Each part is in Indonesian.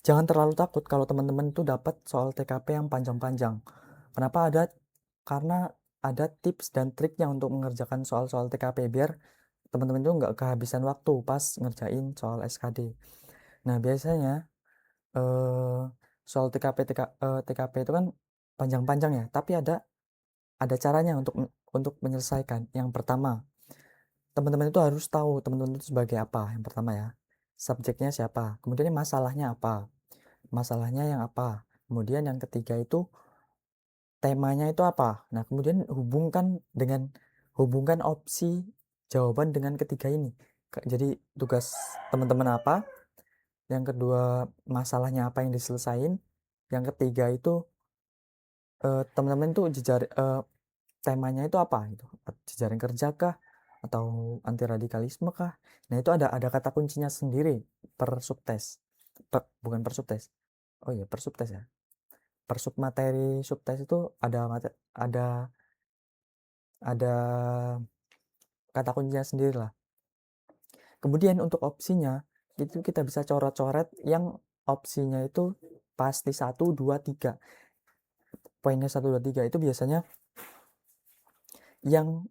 Jangan terlalu takut kalau teman-teman itu dapat soal TKP yang panjang-panjang. Kenapa ada? Karena ada tips dan triknya untuk mengerjakan soal-soal TKP biar teman-teman itu nggak kehabisan waktu pas ngerjain soal SKD. Nah, biasanya eh, soal TKP itu kan panjang-panjang ya, tapi ada caranya untuk menyelesaikan. Yang pertama, teman-teman itu harus tahu teman-teman itu sebagai apa. Yang pertama ya, subjeknya siapa, kemudian masalahnya apa, masalahnya yang apa, kemudian yang ketiga itu temanya itu apa. Nah, kemudian hubungkan opsi jawaban dengan ketiga ini. Jadi tugas teman-teman apa, yang kedua masalahnya apa yang diselesain, yang ketiga itu teman-teman tuh temanya itu apa gitu, jejaring kerja kah atau anti radikalisme kah. Nah, itu ada kata kuncinya sendiri per subtes, bukan per subtes, oh iya per subtes ya, per submateri subtes itu ada kata kuncinya sendiri lah. Kemudian untuk opsinya itu kita bisa coret-coret yang opsinya itu pasti 1, 2, 3. Poinnya 1, 2, 3 itu biasanya yang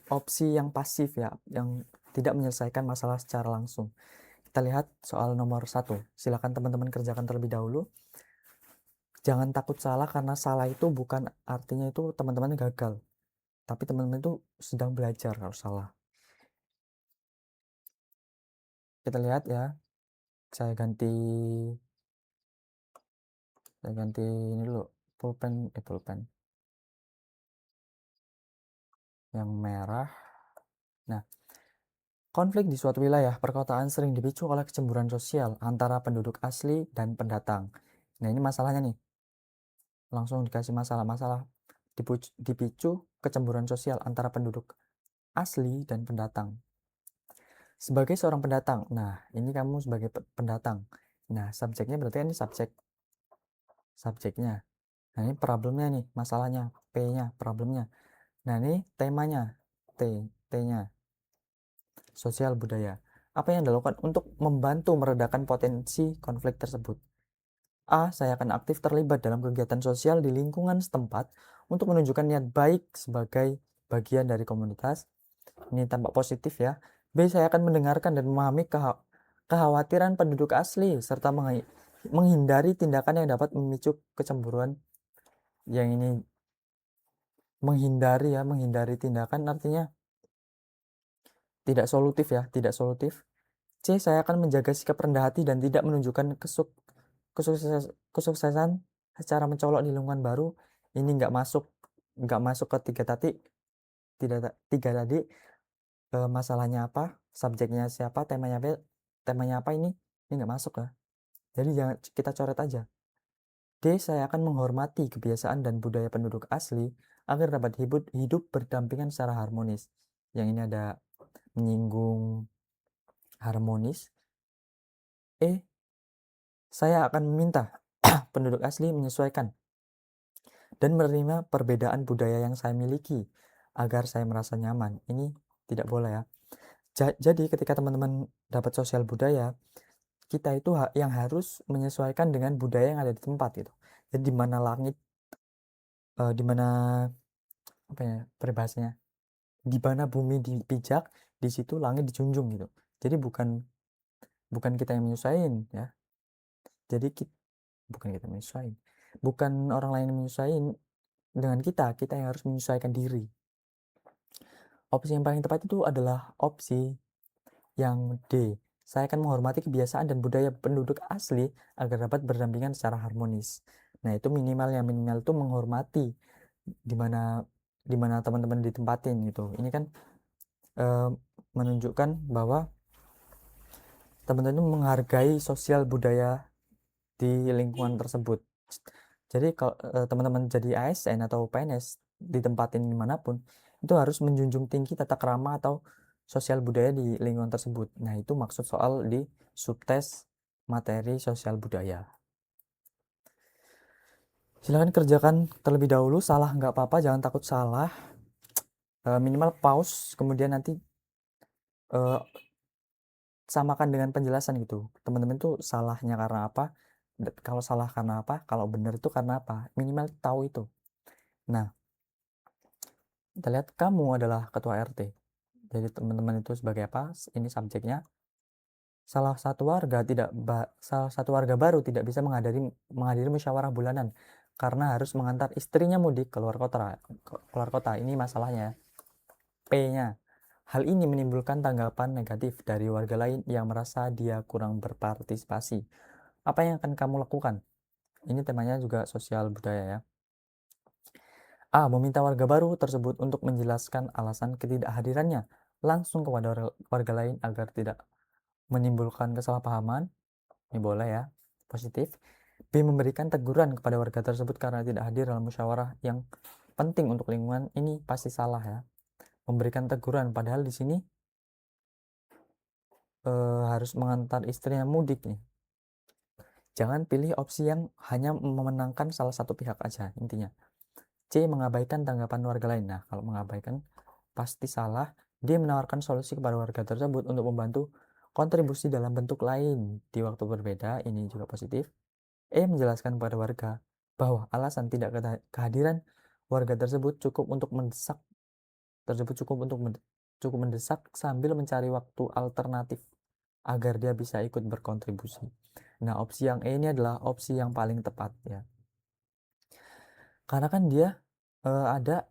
opsi yang pasif ya, yang tidak menyelesaikan masalah secara langsung. Kita lihat soal nomor 1. Silakan teman-teman kerjakan terlebih dahulu. Jangan takut salah, karena salah itu bukan artinya itu teman-teman gagal, tapi teman-teman itu sedang belajar kalau salah. Kita lihat ya, saya ganti ini dulu, pulpen yang merah. Nah, konflik di suatu wilayah perkotaan sering dipicu oleh kecemburuan sosial antara penduduk asli dan pendatang. Nah, ini masalahnya nih, langsung dikasih masalah dipicu kecemburuan sosial antara penduduk asli dan pendatang. Sebagai seorang pendatang, nah ini kamu sebagai pendatang, nah subjeknya berarti ini subjeknya. Nah, ini problemnya nih, masalahnya, P-nya, problemnya. Nah, ini temanya, T-nya, sosial budaya. Apa yang dilakukan untuk membantu meredakan potensi konflik tersebut? A. Saya akan aktif terlibat dalam kegiatan sosial di lingkungan setempat untuk menunjukkan niat baik sebagai bagian dari komunitas. Ini tampak positif ya. B. Saya akan mendengarkan dan memahami kekhawatiran penduduk asli serta menghindari tindakan yang dapat memicu kecemburuan. Yang ini menghindari tindakan artinya tidak solutif ya, tidak solutif. C. Saya akan menjaga sikap rendah hati dan tidak menunjukkan kesuksesan secara mencolok di lingkungan baru. Ini nggak masuk ke tiga tadi. Masalahnya apa, subjeknya siapa, temanya apa, ini nggak masuk ya. Jadi jangan, kita coret aja. D. Saya akan menghormati kebiasaan dan budaya penduduk asli agar dapat hidup berdampingan secara harmonis. Yang ini ada menyinggung harmonis. E. Saya akan meminta penduduk asli menyesuaikan dan menerima perbedaan budaya yang saya miliki agar saya merasa nyaman. Ini tidak boleh ya. Jadi ketika teman-teman dapat sosial budaya, kita itu yang harus menyesuaikan dengan budaya yang ada di tempat gitu. Jadi di mana di mana apa ya peribahasanya, di mana bumi dipijak, di situ langit dijunjung gitu. Jadi bukan kita yang menyesuaikan ya. Jadi bukan kita menyesuaikan, bukan orang lain yang menyesuaikan dengan kita yang harus menyesuaikan diri. Opsi yang paling tepat itu adalah opsi yang D. Saya akan menghormati kebiasaan dan budaya penduduk asli agar dapat berdampingan secara harmonis. Nah, itu minimal itu menghormati di mana teman-teman ditempatin gitu. Ini kan menunjukkan bahwa teman-teman itu menghargai sosial budaya di lingkungan tersebut. Jadi kalau teman-teman jadi ASN atau PNS ditempatin dimanapun, itu harus menjunjung tinggi tata krama atau sosial budaya di lingkungan tersebut. Nah, itu maksud soal di subtes materi sosial budaya. Silahkan kerjakan terlebih dahulu, salah nggak apa-apa, jangan takut salah. Minimal pause, kemudian nanti samakan dengan penjelasan gitu. Teman-teman tuh salahnya karena apa? Kalau salah karena apa? Kalau benar itu karena apa? Minimal tahu itu. Nah, kita lihat kamu adalah ketua RT. Jadi teman-teman itu sebagai apa? Ini subjeknya. Salah satu warga baru tidak bisa menghadiri musyawarah bulanan karena harus mengantar istrinya mudik keluar kota. Ini masalahnya. P-nya. Hal ini menimbulkan tanggapan negatif dari warga lain yang merasa dia kurang berpartisipasi. Apa yang akan kamu lakukan? Ini temanya juga sosial budaya ya. A. Meminta warga baru tersebut untuk menjelaskan alasan ketidakhadirannya langsung kepada warga lain agar tidak menimbulkan kesalahpahaman. Ini boleh ya, positif. B. Memberikan teguran kepada warga tersebut karena tidak hadir dalam musyawarah yang penting untuk lingkungan. Ini pasti salah ya. Memberikan teguran, padahal di sini harus mengantar istrinya mudik nih. Jangan pilih opsi yang hanya memenangkan salah satu pihak aja intinya. C. Mengabaikan tanggapan warga lain. Nah, kalau mengabaikan pasti salah. D. Menawarkan solusi kepada warga tersebut untuk membantu kontribusi dalam bentuk lain di waktu berbeda. Ini juga positif. E. Menjelaskan kepada warga bahwa alasan tidak kehadiran warga tersebut cukup mendesak sambil mencari waktu alternatif agar dia bisa ikut berkontribusi. Nah, opsi yang E ini adalah opsi yang paling tepat ya. Karena kan dia ada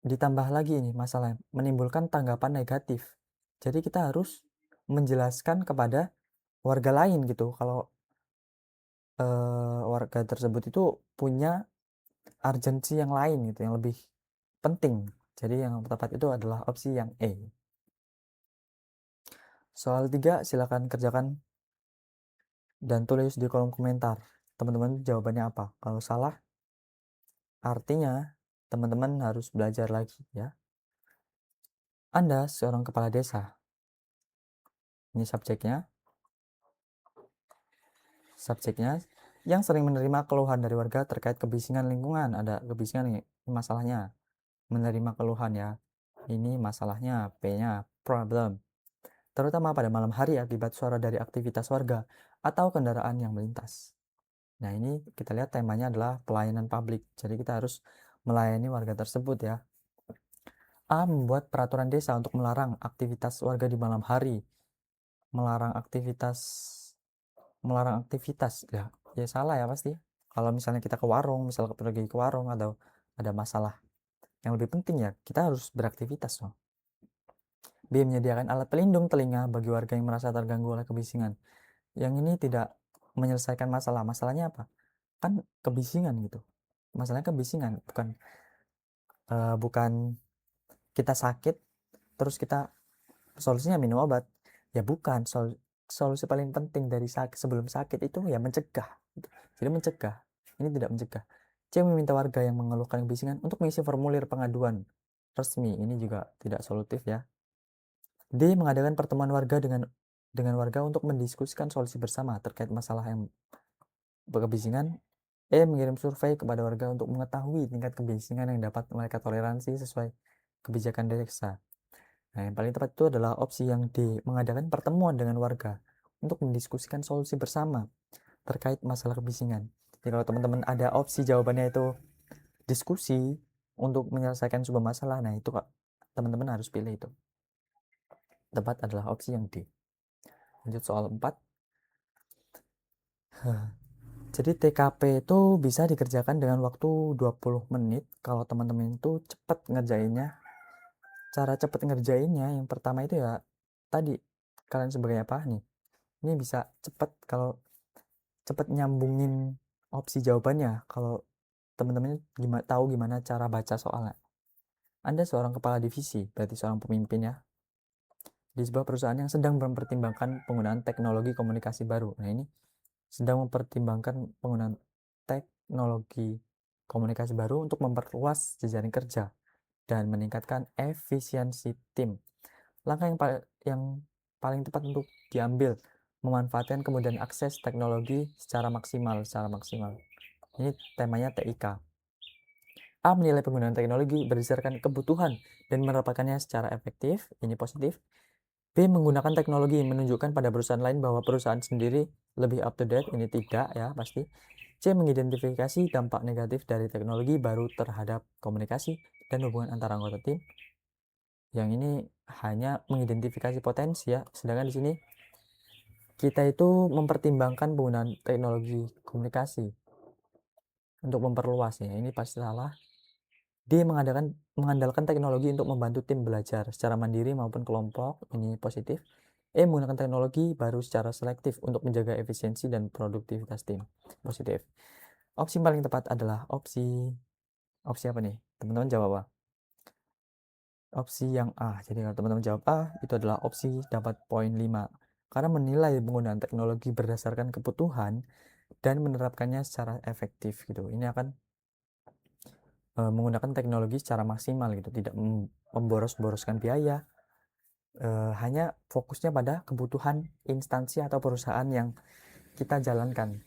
ditambah lagi ini masalah menimbulkan tanggapan negatif. Jadi kita harus menjelaskan kepada warga lain gitu kalau warga tersebut itu punya urgensi yang lain gitu yang lebih penting. Jadi yang tepat itu adalah opsi yang E. Soal 3 silakan kerjakan dan tulis di kolom komentar. Teman-teman jawabannya apa? Kalau salah artinya teman-teman harus belajar lagi ya. Anda seorang kepala desa. Ini subjeknya yang sering menerima keluhan dari warga terkait kebisingan lingkungan. Ada kebisingan nih, masalahnya. Menerima keluhan ya. Ini masalahnya, P-nya, problem. Terutama pada malam hari akibat suara dari aktivitas warga atau kendaraan yang melintas. Nah, ini kita lihat temanya adalah pelayanan publik. Jadi kita harus melayani warga tersebut ya. A. Membuat peraturan desa untuk melarang aktivitas warga di malam hari. Melarang aktivitas ya salah ya pasti. Kalau misalnya kita ke warung, pergi ke warung atau ada masalah yang lebih penting ya kita harus beraktivitas loh. B. Menyediakan alat pelindung telinga bagi warga yang merasa terganggu oleh kebisingan. Yang ini tidak menyelesaikan masalahnya apa? Kan kebisingan gitu. Masalahnya kebisingan, bukan kita sakit terus kita solusinya minum obat. Ya bukan, solusi paling penting dari sebelum sakit itu ya mencegah. Jadi mencegah, ini tidak mencegah. C. Meminta warga yang mengeluhkan kebisingan untuk mengisi formulir pengaduan resmi. Ini juga tidak solutif ya. D. Mengadakan pertemuan warga dengan warga untuk mendiskusikan solusi bersama terkait masalah yang berkebisingan. E. Mengirim survei kepada warga untuk mengetahui tingkat kebisingan yang dapat mereka toleransi sesuai kebijakan desa. Nah, yang paling tepat itu adalah opsi yang D. Mengadakan pertemuan dengan warga untuk mendiskusikan solusi bersama terkait masalah kebisingan. Jadi kalau teman-teman ada opsi jawabannya itu diskusi untuk menyelesaikan sebuah masalah, nah itu kok teman-teman harus pilih itu. Tepat adalah opsi yang D. Lanjut soal 4. Jadi TKP itu bisa dikerjakan dengan waktu 20 menit kalau teman-teman itu cepat ngerjainnya. Cara cepat ngerjainnya yang pertama itu ya tadi kalian sebagai apa nih? Ini bisa cepat kalau cepat nyambungin opsi jawabannya. Kalau teman-teman tahu gimana cara baca soalnya. Anda seorang kepala divisi, berarti seorang pemimpin ya. Di sebuah perusahaan yang sedang mempertimbangkan penggunaan teknologi komunikasi baru. Nah, ini sedang mempertimbangkan penggunaan teknologi komunikasi baru untuk memperluas jejaring kerja dan meningkatkan efisiensi tim. Langkah yang paling tepat untuk diambil memanfaatkan kemudahan akses teknologi secara maksimal. Ini temanya TIK. A. Menilai penggunaan teknologi berdasarkan kebutuhan dan menerapkannya secara efektif. Ini positif. B. Menggunakan teknologi menunjukkan pada perusahaan lain bahwa perusahaan sendiri lebih up to date. Ini tidak ya pasti. C. Mengidentifikasi dampak negatif dari teknologi baru terhadap komunikasi dan hubungan antara anggota tim. Yang ini hanya mengidentifikasi potensi ya. Sedangkan di sini kita itu mempertimbangkan penggunaan teknologi komunikasi untuk memperluas ya. Ini pasti salah. D. Mengandalkan teknologi untuk membantu tim belajar secara mandiri maupun kelompok. Ini positif. E. Menggunakan teknologi baru secara selektif untuk menjaga efisiensi dan produktivitas tim. Positif. Opsi paling tepat adalah opsi apa nih? Teman-teman jawab apa? Opsi yang A. Jadi kalau teman-teman jawab A, itu adalah opsi dapat poin 5. Karena menilai penggunaan teknologi berdasarkan kebutuhan dan menerapkannya secara efektif gitu. Ini akan menggunakan teknologi secara maksimal gitu, tidak memboros-boroskan biaya. Hanya fokusnya pada kebutuhan instansi atau perusahaan yang kita jalankan.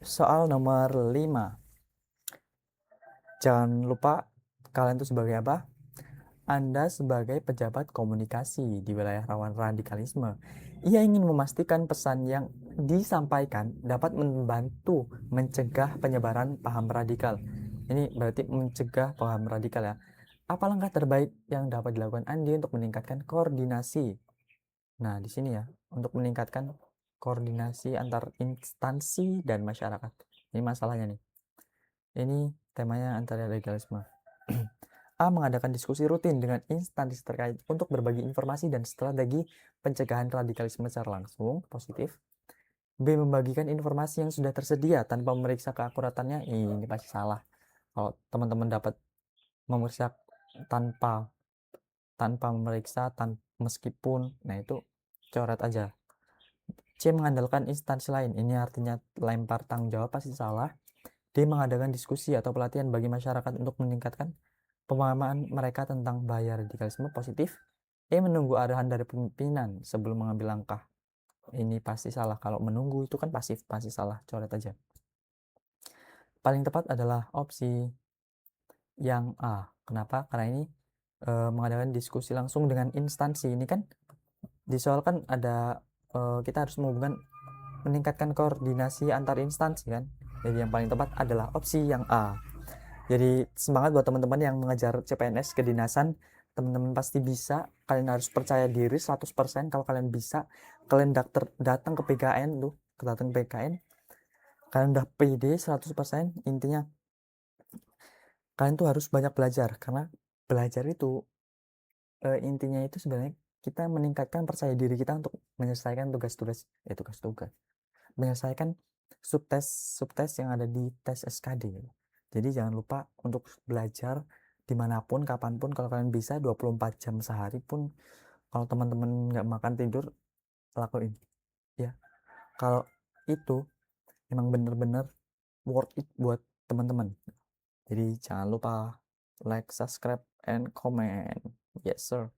Soal nomor 5. Jangan lupa kalian itu sebagai apa? Anda sebagai pejabat komunikasi di wilayah rawan radikalisme. Ia ingin memastikan pesan yang disampaikan dapat membantu mencegah penyebaran paham radikal. Ini berarti mencegah paham radikal ya. Apa langkah terbaik yang dapat dilakukan Andi untuk meningkatkan koordinasi? Nah, di sini ya, untuk meningkatkan koordinasi antar instansi dan masyarakat. Ini masalahnya nih. Ini temanya antara radikalisme. A. Mengadakan diskusi rutin dengan instansi terkait untuk berbagi informasi dan strategi pencegahan radikalisme secara langsung. Positif. B. Membagikan informasi yang sudah tersedia tanpa memeriksa keakuratannya. Ini pasti salah. Kalau teman-teman dapat memeriksa tanpa memeriksa meskipun, nah itu coret aja. C. Mengandalkan instansi lain. Ini artinya lempar tanggung jawab, pasti salah. D. Mengadakan diskusi atau pelatihan bagi masyarakat untuk meningkatkan pemahaman mereka tentang bahaya radikalisme. Positif. E. Menunggu arahan dari pimpinan sebelum mengambil langkah. Ini pasti salah. Kalau menunggu itu kan pasif, pasti salah. Coret aja. Paling tepat adalah opsi yang A. Kenapa? Karena ini mengadakan diskusi langsung dengan instansi. Ini kan di soal kan ada kita harus meningkatkan koordinasi antar instansi kan. Jadi yang paling tepat adalah opsi yang A. Jadi semangat buat teman-teman yang mengejar CPNS kedinasan. Teman-teman pasti bisa. Kalian harus percaya diri 100%. Kalau kalian bisa, kalian datang ke PKN tuh, datang ke PKN. Kalian udah pede 100%. Intinya kalian tuh harus banyak belajar, karena belajar itu intinya itu sebenarnya kita meningkatkan percaya diri kita untuk menyelesaikan tugas-tugas, menyelesaikan subtes yang ada di tes SKD. Jadi jangan lupa untuk belajar dimanapun, kapanpun. Kalau kalian bisa 24 jam sehari pun, kalau teman-teman nggak makan tidur, lakuin ya. Kalau itu memang bener-bener worth it buat teman-teman. Jadi jangan lupa like, subscribe, and comment. Yes sir.